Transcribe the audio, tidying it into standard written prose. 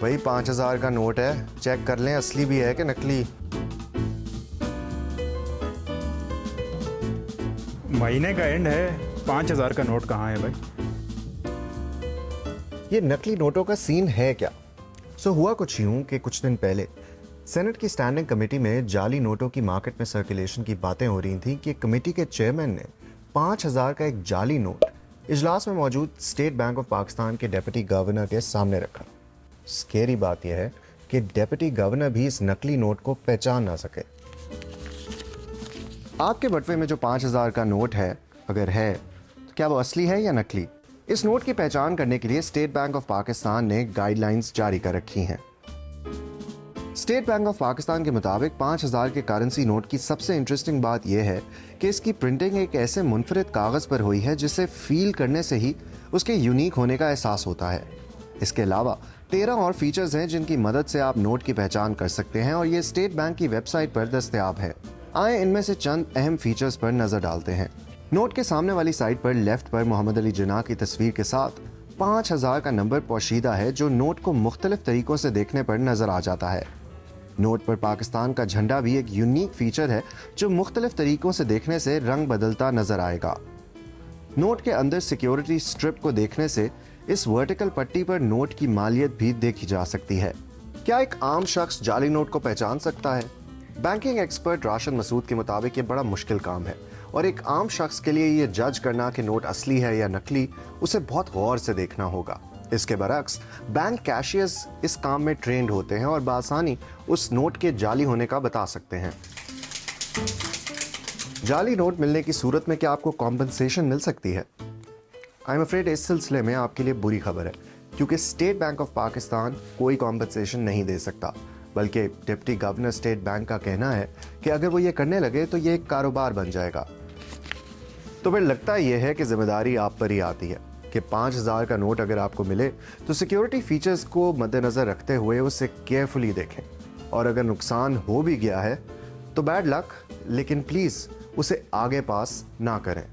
भाई 5,000 का नोट है, चेक कर लें असली भी है कि नकली। महीने का एंड है, 5,000 का नोट कहाँ है भाई? ये नकली नोटों का सीन है क्या? हुआ कुछ यूं कि कुछ दिन पहले सेनेट की स्टैंडिंग कमेटी में जाली नोटों की मार्केट में सर्कुलेशन की बातें हो रही थी कि कमेटी के चेयरमैन ने 5,000 का एक जाली नोट इजलास में मौजूद स्टेट बैंक ऑफ पाकिस्तान के डिप्टी गवर्नर के सामने रखा। स्केरी बात यह है कि डिप्टी गवर्नर भी इस नकली नोट को पहचान ना सके। आपके बटवे में जो 5,000 का नोट है, अगर है तो क्या वो असली है या नकली? इस नोट की पहचान करने के लिए स्टेट बैंक ऑफ पाकिस्तान ने गाइडलाइंस जारी कर रखी हैं। स्टेट बैंक ऑफ पाकिस्तान के मुताबिक 5,000 के करेंसी नोट की सबसे इंटरेस्टिंग बात यह है कि इसकी प्रिंटिंग एक ऐसे मुनफरिद कागज पर हुई है जिसे फील करने से ही उसके यूनिक होने का एहसास होता है। इसके अलावा 13 और फीचर्स हैं जिनकी मदद से आप नोट की पहचान कर सकते हैं और ये स्टेट बैंक की वेबसाइट पर दस्तयाब है। आए इनमें से चंद अहम फीचर्स पर नजर डालते हैं। नोट के सामने वाली साइड पर लेफ्ट पर मोहम्मद अली जिन्ना की तस्वीर के साथ 5,000 का नंबर पोशीदा है जो नोट को मुख्तलिफ तरीकों से देखने पर नजर आ जाता है। नोट पर पाकिस्तान का झंडा भी एक यूनिक फीचर है जो मुख्तलिफ तरीकों से देखने से रंग बदलता नजर आएगा। नोट के अंदर सिक्योरिटी स्ट्रिप को देखने से इस वर्टिकल पट्टी पर नोट की मालियत भी देखी जा सकती है। क्या एक आम शख्स जाली नोट को पहचान सकता है? बैंकिंग एक्सपर्ट राशिद मसूद के मुताबिक ये बड़ा मुश्किल काम है और एक आम शख्स के लिए ये जज करना कि नोट असली है या नकली उसे बहुत गौर से देखना होगा। इसके बरक्स बैंक कैशियर्स इस काम में ट्रेंड होते हैं और बासानी उस नोट के जाली होने का बता सकते हैं। जाली नोट मिलने की सूरत में क्या आपको कॉम्पनसेशन मिल सकती है? आई एम अफ्रेड इस सिलसिले में आपके लिए बुरी खबर है, क्योंकि स्टेट बैंक ऑफ पाकिस्तान कोई कॉम्पनसेशन नहीं दे सकता, बल्कि डिप्टी गवर्नर स्टेट बैंक का कहना है कि अगर वो ये करने लगे तो ये एक कारोबार बन जाएगा। तो फिर लगता यह है कि जिम्मेदारी आप पर ही आती है कि 5,000 का नोट अगर आपको मिले तो सिक्योरिटी फीचर्स को मद्देनजर रखते हुए उसे केयरफुली देखें, और अगर नुकसान हो भी गया है तो बैड लक, लेकिन प्लीज उसे आगे पास ना करें।